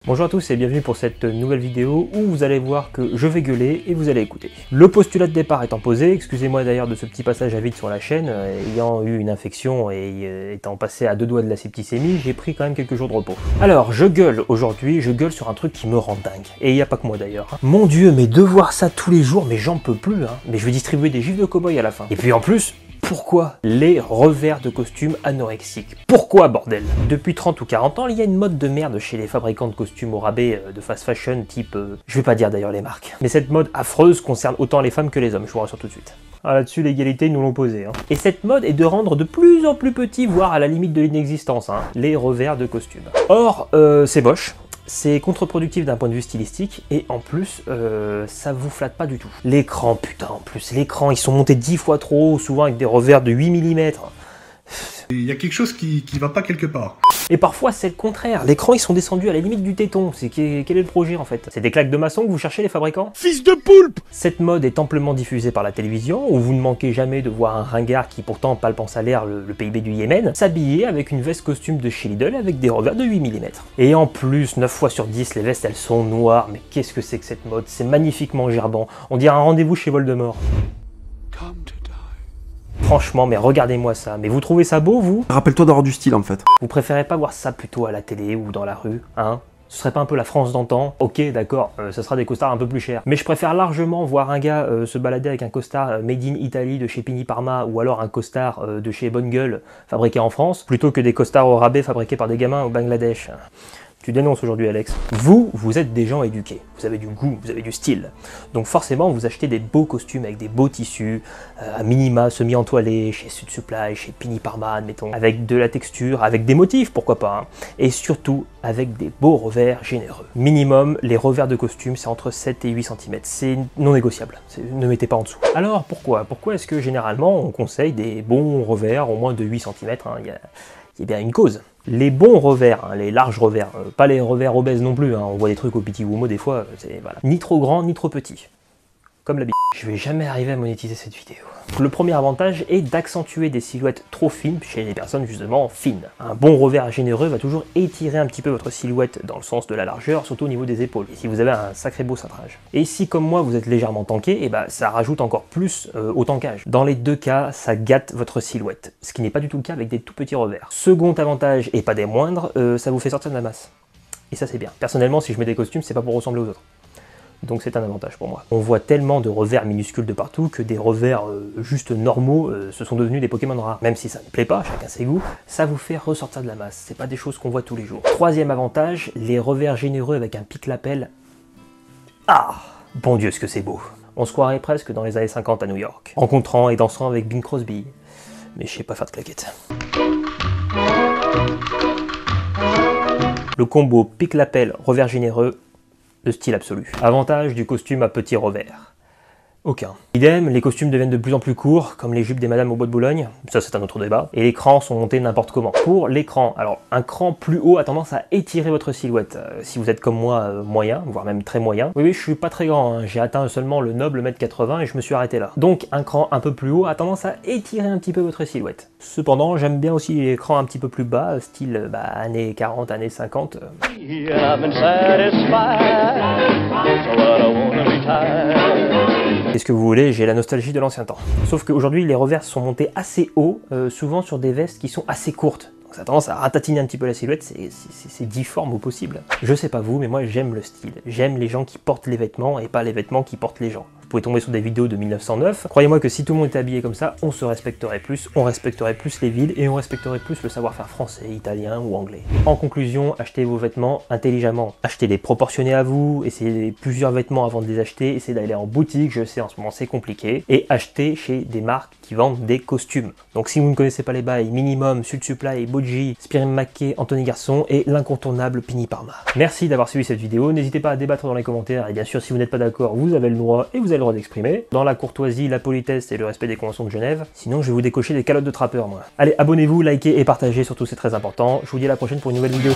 Bonjour à tous et bienvenue pour cette nouvelle vidéo où vous allez voir que je vais gueuler et vous allez écouter. Le postulat de départ étant posé, excusez-moi d'ailleurs de ce petit passage à vide sur la chaîne, ayant eu une infection et étant passé à 2 doigts de la septicémie, j'ai pris quand même quelques jours de repos. Alors, je gueule aujourd'hui, je gueule sur un truc qui me rend dingue. Et il n'y a pas que moi d'ailleurs. Mon Dieu, mais de voir ça tous les jours, mais j'en peux plus, hein. Mais je vais distribuer des gifs de cow-boy à la fin. Et puis en plus, pourquoi les revers de costumes anorexiques? Pourquoi, bordel? Depuis 30 ou 40 ans, il y a une mode de merde chez les fabricants de costumes au rabais de fast fashion type... je vais pas dire d'ailleurs les marques. Mais cette mode affreuse concerne autant les femmes que les hommes, je vous rassure tout de suite. Ah, là-dessus, l'égalité, nous l'ont posé. Hein. Et cette mode est de rendre de plus en plus petits, voire à la limite de l'inexistence, hein, les revers de costumes. Or, c'est moche. C'est contre-productif d'un point de vue stylistique, et en plus, ça vous flatte pas du tout. L'écran, putain, en plus, l'écran, ils sont montés 10 fois trop haut, souvent avec des revers de 8 mm. Il y a quelque chose qui va pas quelque part. Et parfois, c'est le contraire. L'écran, ils sont descendus à la limite du téton. Quel est le projet, en fait? C'est des claques de maçon que vous cherchez, les fabricants? Fils de poulpe! Cette mode est amplement diffusée par la télévision, où vous ne manquez jamais de voir un ringard qui pourtant palpe en salaire le PIB du Yémen, s'habiller avec une veste costume de chez Lidl avec des revers de 8 mm. Et en plus, 9 fois sur 10, les vestes, elles sont noires. Mais qu'est-ce que c'est que cette mode? C'est magnifiquement gerbant. On dirait un rendez-vous chez Voldemort. Franchement, mais regardez-moi ça. Mais vous trouvez ça beau, vous? Rappelle-toi d'avoir du style, en fait. Vous préférez pas voir ça plutôt à la télé ou dans la rue, hein? Ce serait pas un peu la France d'antan? Ok, d'accord, ce sera des costards un peu plus chers. Mais je préfère largement voir un gars se balader avec un costard made in Italy de chez Pini Parma ou alors un costard de chez Bonne Gueule fabriqué en France, plutôt que des costards au rabais fabriqués par des gamins au Bangladesh. Tu dénonces aujourd'hui, Alex. Vous êtes des gens éduqués, vous avez du goût, vous avez du style. Donc forcément, vous achetez des beaux costumes avec des beaux tissus, à minima semi-entoilés, chez Sud Supply, chez Pini Parma, admettons, avec de la texture, avec des motifs, pourquoi pas, hein. Et surtout, avec des beaux revers généreux. Minimum, les revers de costume, c'est entre 7 et 8 cm. C'est non négociable, ne mettez pas en dessous. Alors, pourquoi est-ce que généralement, on conseille des bons revers au moins de 8 cm, hein? Il y a bien une cause. Les bons revers, hein, les larges revers, pas les revers obèses non plus, hein, on voit des trucs au petit Womo des fois, c'est voilà. Ni trop grand, ni trop petit. Comme la bille. Je vais jamais arriver à monétiser cette vidéo. Le premier avantage est d'accentuer des silhouettes trop fines chez les personnes justement fines. Un bon revers généreux va toujours étirer un petit peu votre silhouette dans le sens de la largeur, surtout au niveau des épaules, et si vous avez un sacré beau cintrage. Et si comme moi vous êtes légèrement tanké, et bah ça rajoute encore plus au tankage. Dans les deux cas, ça gâte votre silhouette, ce qui n'est pas du tout le cas avec des tout petits revers. Second avantage, et pas des moindres, ça vous fait sortir de la masse. Et ça c'est bien. Personnellement, si je mets des costumes, c'est pas pour ressembler aux autres. Donc c'est un avantage pour moi. On voit tellement de revers minuscules de partout que des revers juste normaux se sont devenus des Pokémon rares. Même si ça ne plaît pas, chacun ses goûts, ça vous fait ressortir de la masse. C'est pas des choses qu'on voit tous les jours. Troisième avantage, les revers généreux avec un pic-lapel. Ah, bon Dieu, ce que c'est beau. On se croirait presque dans les années 50 à New York, rencontrant et dansant avec Bing Crosby. Mais je sais pas faire de claquettes. Le combo pic-lapel, revers généreux, de style absolu. Avantage du costume à petits revers. Aucun. Idem, les costumes deviennent de plus en plus courts, comme les jupes des madames au bois de Boulogne, ça c'est un autre débat, et les crans sont montés n'importe comment. Pour l'écran, alors un cran plus haut a tendance à étirer votre silhouette. Si vous êtes comme moi moyen, voire même très moyen, oui je suis pas très grand, hein. J'ai atteint seulement le noble 1m80 et je me suis arrêté là. Donc un cran un peu plus haut a tendance à étirer un petit peu votre silhouette. Cependant, j'aime bien aussi les crans un petit peu plus bas, style années 40, années 50. Qu'est-ce que vous voulez, j'ai la nostalgie de l'ancien temps. Sauf qu'aujourd'hui, les revers sont montés assez haut, souvent sur des vestes qui sont assez courtes. Donc ça a tendance à ratatiner un petit peu la silhouette, c'est difforme au possible. Je sais pas vous, mais moi j'aime le style. J'aime les gens qui portent les vêtements et pas les vêtements qui portent les gens. Vous pouvez tomber sur des vidéos de 1909. Croyez-moi que si tout le monde était habillé comme ça, on se respecterait plus, on respecterait plus les villes et on respecterait plus le savoir-faire français, italien ou anglais. En conclusion, achetez vos vêtements intelligemment. Achetez-les proportionnés à vous, essayez plusieurs vêtements avant de les acheter, essayez d'aller en boutique, je sais en ce moment c'est compliqué, et achetez chez des marques qui vendent des costumes. Donc si vous ne connaissez pas les bails, Minimum, Sud Supply, Boji, Spirim Mackey, Anthony Garçon et l'incontournable Pini Parma. Merci d'avoir suivi cette vidéo, n'hésitez pas à débattre dans les commentaires, et bien sûr si vous n'êtes pas d'accord, vous avez le droit et vous avez le droit d'exprimer, dans la courtoisie, la politesse et le respect des conventions de Genève, sinon je vais vous décocher des calottes de trappeur moi. Allez, abonnez-vous, likez et partagez, surtout c'est très important, je vous dis à la prochaine pour une nouvelle vidéo.